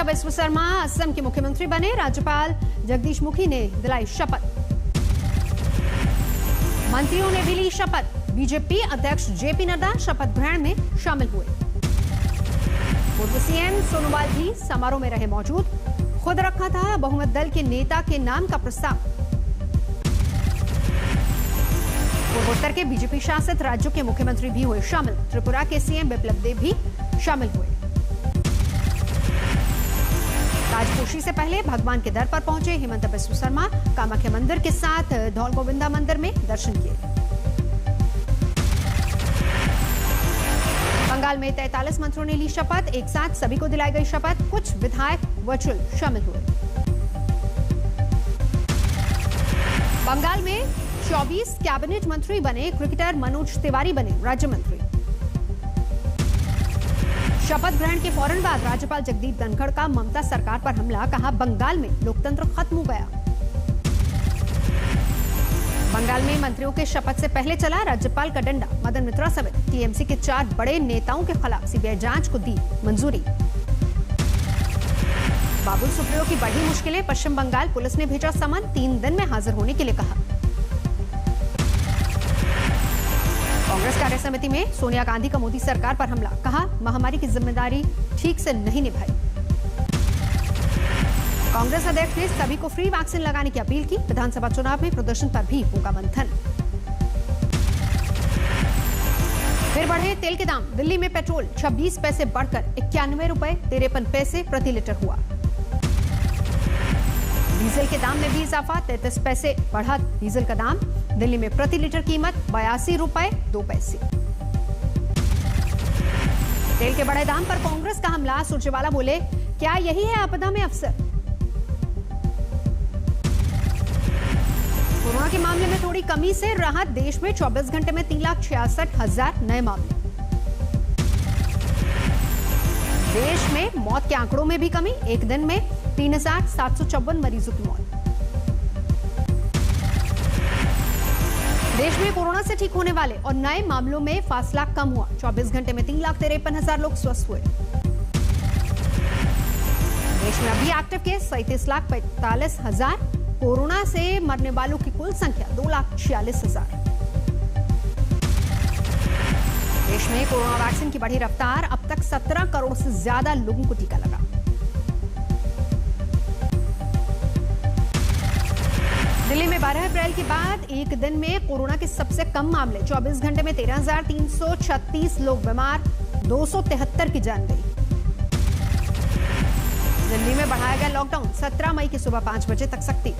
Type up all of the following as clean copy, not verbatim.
बिस्व शर्मा असम के मुख्यमंत्री बने। राज्यपाल जगदीश मुखी ने दिलाई शपथ। मंत्रियों ने भी ली शपथ। बीजेपी अध्यक्ष जेपी नड्डा शपथ ग्रहण में शामिल हुए। पूर्व सीएम सोनोवाल भी समारोह में रहे मौजूद। खुद रखा था बहुमत दल के नेता के नाम का प्रस्ताव। पूर्वोत्तर के बीजेपी शासित राज्यों के मुख्यमंत्री भी हुए शामिल। त्रिपुरा के सीएम बिप्लब देब भी शामिल हुए। ताजपोशी से पहले भगवान के दर पर पहुंचे हिमंत बिस्व शर्मा। कामाख्या मंदिर के साथ धौल गोविंदा मंदिर में दर्शन किए। बंगाल में 43 मंत्रियों ने ली शपथ। एक साथ सभी को दिलाई गई शपथ। कुछ विधायक वर्चुअल शामिल हुए। बंगाल में 24 कैबिनेट मंत्री बने। क्रिकेटर मनोज तिवारी बने राज्य मंत्री। शपथ ग्रहण के फौरन बाद राज्यपाल जगदीप धनखड़ का ममता सरकार पर हमला। कहा बंगाल में लोकतंत्र खत्म हो गया। बंगाल में मंत्रियों के शपथ से पहले चला राज्यपाल का डंडा। मदन मित्रा समेत टीएमसी के 4 बड़े नेताओं के खिलाफ सीबीआई जांच को दी मंजूरी। बाबुल सुप्रियो की बढ़ी मुश्किलें। पश्चिम बंगाल पुलिस ने भेजा समन। 3 दिन में हाजिर होने के लिए कहा। कांग्रेस कार्य समिति में सोनिया गांधी का मोदी सरकार पर हमला। कहा महामारी की जिम्मेदारी ठीक से नहीं निभाई। कांग्रेस अध्यक्ष ने सभी को फ्री वैक्सीन लगाने की अपील की। विधानसभा चुनाव में प्रदर्शन पर भी होगा मंथन। फिर बढ़े तेल के दाम। दिल्ली में पेट्रोल 26 पैसे बढ़कर 91 रुपए 53 पैसे प्रति लीटर हुआ। डीजल के दाम में भी इजाफा। 33 पैसे बढ़ा डीजल का दाम। दिल्ली में प्रति लीटर कीमत 82 रुपए 2 पैसे। तेल के बढ़े दाम पर कांग्रेस का हमला। सुरजेवाला बोले क्या यही है आपदा में अवसर। कोरोना के मामले में थोड़ी कमी से राहत। देश में 24 घंटे में 3,66,000 नए मामले। देश में मौत के आंकड़ों में भी कमी। एक दिन में 3,754 मरीजों की मौत। देश में कोरोना से ठीक होने वाले और नए मामलों में फासला कम हुआ। 24 घंटे में 3,53,000 लोग स्वस्थ हुए। देश में अभी एक्टिव केस 37,45,000। कोरोना से मरने वालों की कुल संख्या 2,46,000। देश में कोरोना वैक्सीन की बढ़ी रफ्तार। अब तक 17 करोड़ से ज्यादा लोगों को टीका लगा। दिल्ली में 12 अप्रैल के बाद एक दिन में कोरोना के सबसे कम मामले। 24 घंटे में 13,336 लोग बीमार। 273 की जान गई। दिल्ली में बढ़ाया गया लॉकडाउन। 17 मई की सुबह 5 बजे तक सख्ती।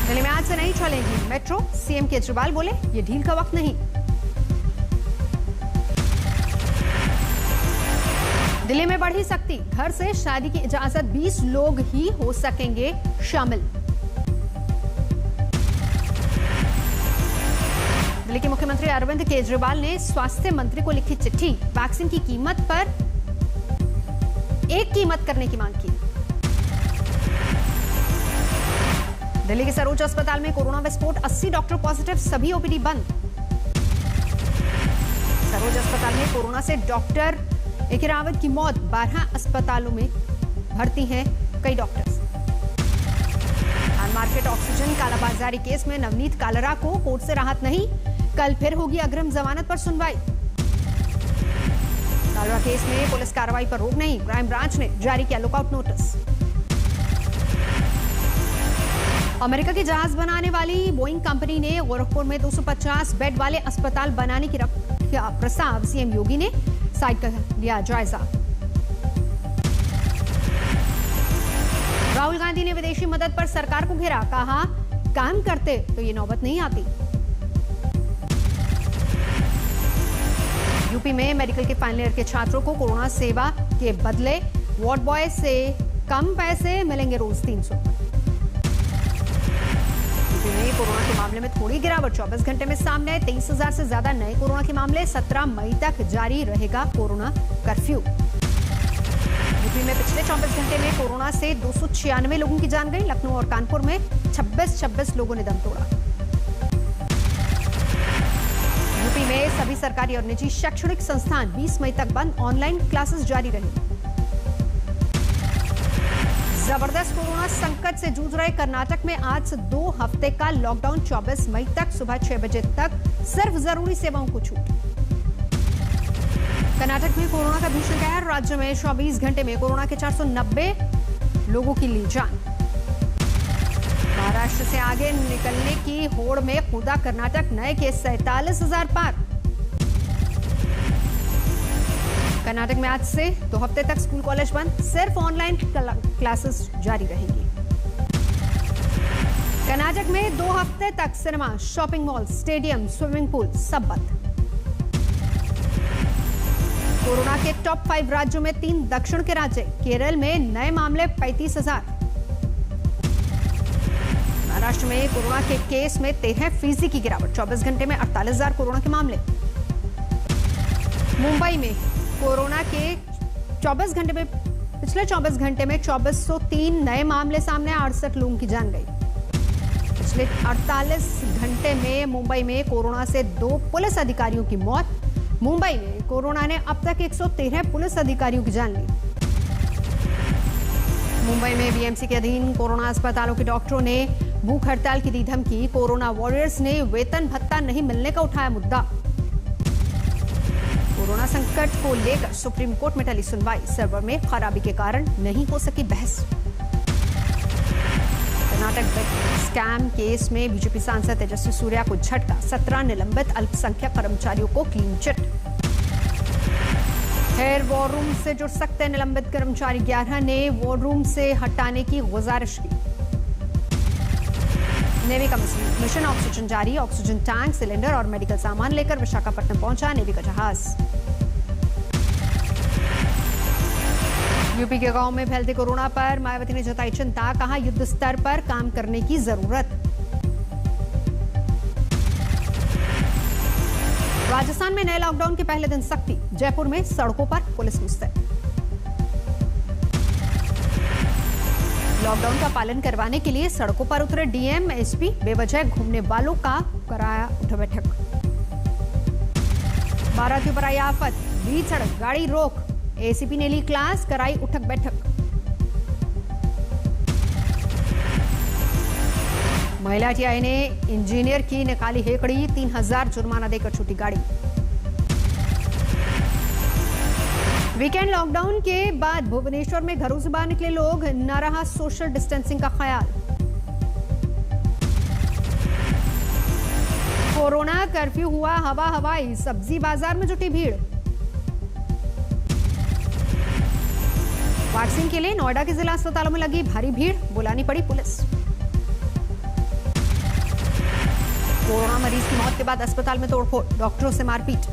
दिल्ली में आज से नहीं चलेगी मेट्रो। सीएम केजरीवाल बोले ये ढील का वक्त नहीं। दिल्ली में बढ़ी सख्ती। घर से शादी की इजाजत 20 लोग ही हो सकेंगे शामिल। दिल्ली के मुख्यमंत्री अरविंद केजरीवाल ने स्वास्थ्य मंत्री को लिखी चिट्ठी। वैक्सीन की कीमत पर एक कीमत करने की मांग की। दिल्ली के सरोज अस्पताल में कोरोना विस्फोट। 80 डॉक्टर पॉजिटिव। सभी ओपीडी बंद। सरोज अस्पताल में कोरोना से डॉक्टर एक रावत की मौत। 12 अस्पतालों में भर्ती हैं कई डॉक्टर्स। मार्केट ऑक्सीजन कालाबाजारी केस में नवनीत कालरा को कोर्ट से राहत नहीं। कल फिर होगी अग्रिम जमानत पर सुनवाई। कालरा केस में पुलिस कार्रवाई पर रोक नहीं। क्राइम ब्रांच ने जारी किया लुकआउट नोटिस। अमेरिका की जहाज बनाने वाली बोइंग कंपनी ने गोरखपुर में 250 बेड वाले अस्पताल बनाने की प्रस्ताव। सीएम योगी ने साइट का लिया जायजा। राहुल गांधी ने विदेशी मदद पर सरकार को घेरा। कहा काम करते तो ये नौबत नहीं आती। यूपी में मेडिकल के फाइनल ईयर के छात्रों को कोरोना सेवा के बदले वार्ड बॉय से कम पैसे मिलेंगे। रोज 300। यूपी में कोरोना के मामले में थोड़ी गिरावट। 24 घंटे में सामने 23,000 से ज्यादा नए कोरोना के मामले। 17 मई तक जारी रहेगा कोरोना कर्फ्यू। यूपी में पिछले 24 घंटे में कोरोना से 296 लोगों की जान गई। लखनऊ और कानपुर में 26 लोगों ने दम तोड़ा। यूपी में सभी सरकारी और निजी शैक्षणिक संस्थान 20 मई तक बंद, ऑनलाइन क्लासेस जारी रहेंगी। जबरदस्त कोरोना संकट से जूझ रहे कर्नाटक में आज से 2 हफ्ते का लॉकडाउन, 24 मई तक सुबह 6 बजे तक सिर्फ जरूरी सेवाओं को छूट। कर्नाटक में कोरोना का भीषण कहर, राज्य में 24 घंटे में कोरोना के 490 लोगों की ली जान। महाराष्ट्र से आगे निकलने की होड़ में कूदा कर्नाटक, नए केस 47,000 पार। कर्नाटक में आज से 2 हफ्ते तक स्कूल कॉलेज बंद, सिर्फ ऑनलाइन क्लासेस जारी रहेंगी। कर्नाटक में 2 हफ्ते तक cinema, shopping mall, stadium, swimming pool सब बंद। कोरोना के टॉप 5 राज्यों में 3 दक्षिण के राज्य, केरल में नए मामले 35,000। महाराष्ट्र में कोरोना के केस में 13% की गिरावट, 24 घंटे में 48,000 कोरोना के मामले। मुंबई में कोरोना के 24 घंटे में पिछले 24 घंटे में 2403 नए मामले सामने, 68 लोगों की जान गई। पिछले 48 घंटे में मुंबई में कोरोना से 2 पुलिस अधिकारियों की मौत। मुंबई में कोरोना ने अब तक 113 पुलिस अधिकारियों की जान ली। मुंबई में बीएमसी के अधीन कोरोना अस्पतालों के डॉक्टरों ने भूख हड़ताल की दी धमकी। कोरोना वॉरियर्स ने वेतन भत्ता नहीं मिलने का उठाया मुद्दा। कोरोना संकट को लेकर सुप्रीम कोर्ट में टली सुनवाई, सर्वर में खराबी के कारण नहीं हो सकी बहस। कर्नाटक स्कैम केस में बीजेपी सांसद तेजस्वी सूर्या को झटका, 17 निलंबित अल्पसंख्यक कर्मचारियों को clean chit. Here war room से जुड़ सकते निलंबित कर्मचारी, 11 ने वॉर रूम से हटाने की गुजारिश की। नेवी का मिशन ऑक्सीजन जारी, ऑक्सीजन टैंक, सिलेंडर और मेडिकल सामान लेकर विशाखापट्टनम पहुंचा नेवी का जहाज। यूपी के गांव में फैलते कोरोना पर मायावती ने जताई चिंता, कहा युद्ध स्तर पर काम करने की जरूरत। राजस्थान में नए लॉकडाउन के पहले दिन सख्ती, जयपुर में सड़कों पर पुलिस मुस्तैद। लॉकडाउन का पालन करवाने के लिए सड़कों पर उतरे डीएम, एसपी, बेवजह घूमने वालों का कराया उठक बैठक। बारातियों पर आई आफत, बीच सड़क गाड़ी रोक, एसीपी ने ली क्लास, कराई उठक बैठक। महिला टीआई ने इंजीनियर की निकाली हेकड़ी, 3,000 जुर्माना देकर छूटी गाड़ी। वीकेंड लॉकडाउन के बाद भुवनेश्वर में घरों से बाहर निकले लोग, न रहा सोशल डिस्टेंसिंग का ख्याल। कोरोना कर्फ्यू हुआ हवा हवाई, सब्जी बाजार में जुटी भीड़। वैक्सीन के लिए नोएडा के जिला अस्पतालों में लगी भारी भीड़, बुलानी पड़ी पुलिस। कोरोना मरीज की मौत के बाद अस्पताल में तोड़फोड़, डॉक्टरों से मारपीट।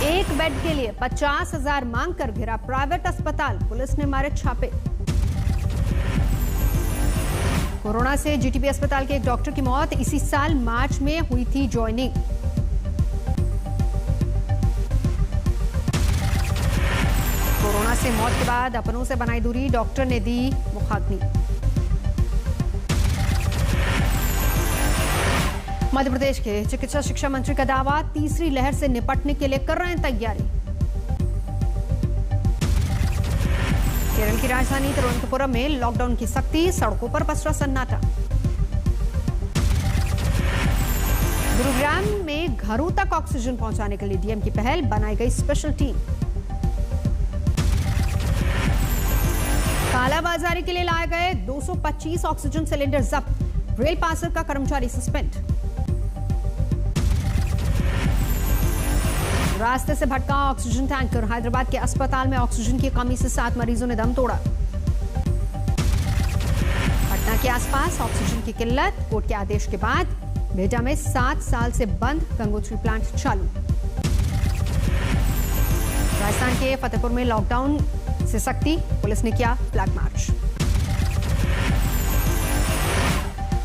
एक बेड के लिए 50,000 मांग कर घिरा प्राइवेट अस्पताल, पुलिस ने मारे छापे। कोरोना से जीटीबी अस्पताल के एक डॉक्टर की मौत, इसी साल मार्च में हुई थी ज्वाइनिंग। कोरोना से मौत के बाद अपनों से बनाई दूरी, डॉक्टर ने दी मुखाग्नि। मध्य प्रदेश के चिकित्सा शिक्षा मंत्री का दावा, तीसरी लहर से निपटने के लिए कर रहे हैं तैयारी। केरल की राजधानी तिरुवनंतपुरम में लॉकडाउन की सख्ती, सड़कों पर पसरा सन्नाटा। गुरुग्राम में घरों तक ऑक्सीजन पहुंचाने के लिए डीएम की पहल, बनाई गई स्पेशल टीम। कालाबाजारी के लिए लाए गए 225 ऑक्सीजन सिलेंडर जब्त, रेल पार्सल का कर्मचारी सस्पेंड। रास्ते से भटका ऑक्सीजन टैंकर, हैदराबाद के अस्पताल में ऑक्सीजन की कमी से 7 मरीजों ने दम तोड़ा। पटना के आसपास ऑक्सीजन की किल्लत, कोर्ट के आदेश के बाद बेटा में 7 साल से बंद गंगोत्री प्लांट चालू। राजस्थान के फतेहपुर में लॉकडाउन से सख्ती, पुलिस ने किया फ्लैग मार्च।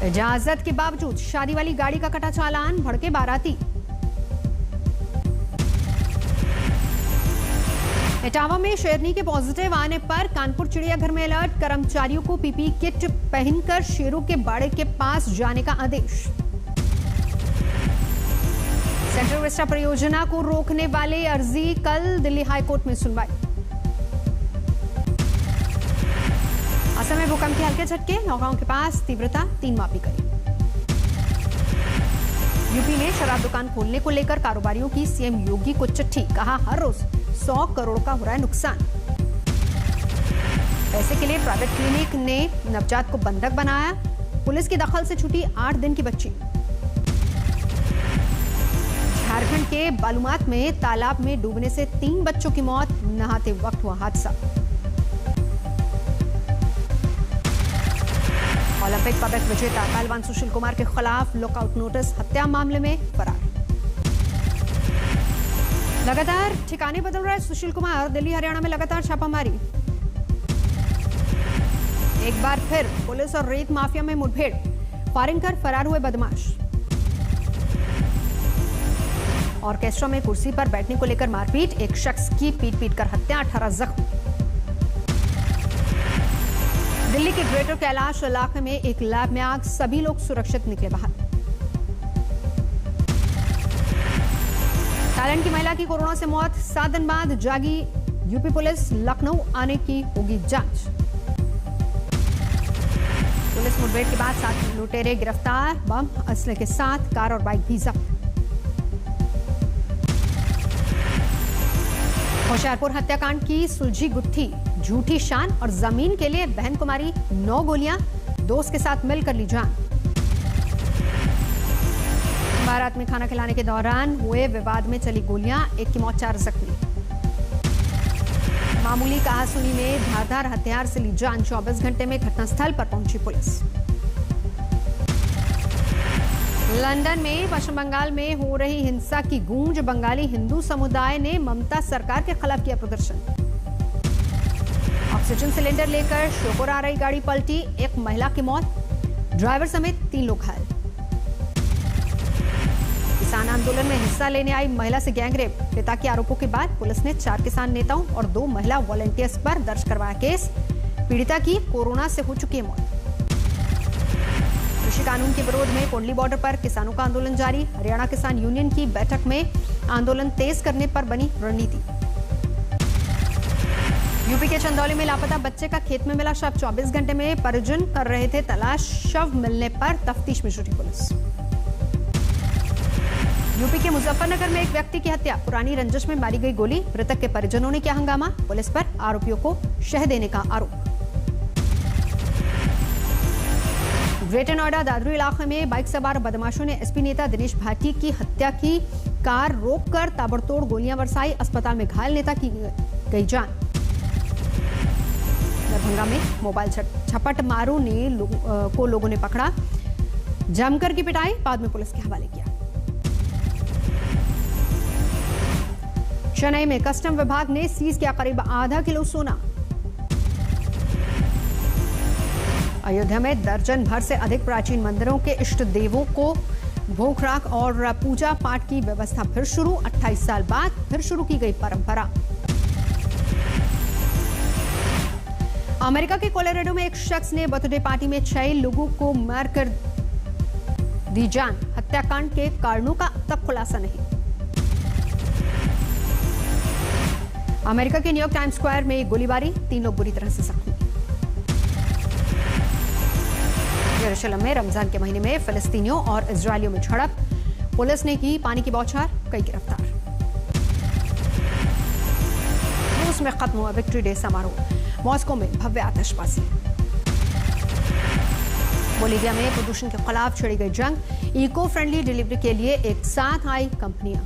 इजाजत के बावजूद शादी वाली गाड़ी का कटा चालान, भड़के बाराती। इटावा में शेरनी के पॉजिटिव आने पर कानपुर चिड़ियाघर में अलर्ट, कर्मचारियों को पीपीई किट पहनकर शेरों के बाड़े के पास जाने का आदेश। सेंट्रल विस्टा परियोजना को रोकने वाले अर्जी कल दिल्ली हाईकोर्ट में सुनवाई। असम में भूकंप के हल्के झटके, नौगांव के पास तीव्रता 3 मापी गई। यूपी में शराब दुकान खोलने को लेकर कारोबारियों की सीएम योगी को चिट्ठी, कहा हर रोज 100 करोड़ का हो रहा है नुकसान। पैसे के लिए प्राइवेट क्लिनिक ने नवजात को बंधक बनाया, पुलिस की दखल से छूटी 8 दिन की बच्ची। झारखंड के बालूमाथ में तालाब में डूबने से 3 बच्चों की मौत, नहाते वक्त हुआ हादसा। ओलंपिक पदक विजेता पहलवान सुशील कुमार के खिलाफ लुकआउट नोटिस, हत्या मामले में फरार। लगातार ठिकाने बदल रहा है सुशील कुमार, दिल्ली हरियाणा में लगातार छापामारी। एक बार फिर पुलिस और रेत माफिया में मुठभेड़, फायरिंग कर फरार हुए बदमाश। ऑर्केस्ट्रा में कुर्सी पर बैठने को लेकर मारपीट, एक शख्स की पीट कर हत्या, 18 जख्मी। दिल्ली के ग्रेटर कैलाश इलाके में एक लैब में आग, सभी लोग सुरक्षित निकले बाहर। थाईलैंड की महिला की कोरोना से मौत, 7 दिन बाद जागी यूपी पुलिस, लखनऊ आने की होगी जांच। पुलिस मुठभेड़ के बाद 7 लुटेरे गिरफ्तार, बम असले के साथ कार और बाइक भी जब्त। होशियारपुर हत्याकांड की सुलझी गुत्थी, झूठी शान और जमीन के लिए बहन को मारी 9 गोलियां, दोस्त के साथ मिलकर ली जान। बारात में खाना खिलाने के दौरान हुए विवाद में चली गोलियां, एक की मौत, 4 जख्मी। मामूली कहासुनी में धारदार हथियार से ली जान, 24 घंटे में घटनास्थल पर पहुंची पुलिस। लंदन में पश्चिम बंगाल में हो रही हिंसा की गूंज, बंगाली हिंदू समुदाय ने ममता सरकार के खिलाफ किया प्रदर्शन। ऑक्सीजन सिलेंडर लेकर श्योपुर आ रही गाड़ी पलटी, एक महिला की मौत, ड्राइवर समेत 3 लोग घायल। किसान आंदोलन में हिस्सा लेने आई महिला से गैंगरेप, पिता के आरोपों के बाद पुलिस ने 4 किसान नेताओं और 2 महिला वॉलंटियर्स पर दर्ज करवाया केस, पीड़िता की कोरोना से हो चुकी है मौत। कृषि कानून के विरोध में कोंडली बॉर्डर पर किसानों का आंदोलन जारी, हरियाणा किसान यूनियन की बैठक में आंदोलन तेज करने पर बनी रणनीति। यूपी के चंदौली में लापता बच्चे का खेत में मिला शव, 24 घंटे में परिजन कर रहे थे तलाश, शव मिलने पर तफ्तीश में जुटी पुलिस। यूपी के मुजफ्फरनगर में एक व्यक्ति की हत्या, पुरानी रंजिश में मारी गई गोली, मृतक के परिजनों ने किया हंगामा, पुलिस पर आरोपियों को शह देने का आरोप। ग्रेटर नोएडा दादरी इलाके में बाइक सवार बदमाशों ने एसपी नेता दिनेश भाटी की हत्या की, कार रोककर ताबड़तोड़ गोलियां बरसाई, अस्पताल में घायल नेता की गई जान। दरभंगा में मोबाइल झपट मारों ने लोगों ने पकड़ा, जमकर की पिटाई, बाद में पुलिस के हवाले किया। चेन्नई में कस्टम विभाग ने सीज किया करीब आधा किलो सोना। अयोध्या में दर्जन भर से अधिक प्राचीन मंदिरों के इष्ट देवों को भोग राख और पूजा पाठ की व्यवस्था फिर शुरू, 28 साल बाद फिर शुरू की गई परंपरा। अमेरिका के कोलोराडो में एक शख्स ने बर्थडे पार्टी में 6 लोगों को मारकर दी जान, हत्याकांड के कारणों का अब तक खुलासा नहीं। अमेरिका के न्यूयॉर्क टाइम्स स्क्वायर में गोलीबारी, 3 लोग बुरी तरह से जख्मी। यरूशलेम में रमजान के महीने में फिलिस्तीनियों और इजरायलियों में झड़प, पुलिस ने की पानी की बौछार, कई गिरफ्तार। रूस में खत्म हुआ विक्ट्री डे समारोह, मॉस्को में भव्य आतिशबाजी। बोलीविया में प्रदूषण के खिलाफ छिड़ी गई जंग, इको फ्रेंडली डिलीवरी के लिए एक साथ आई कंपनियां।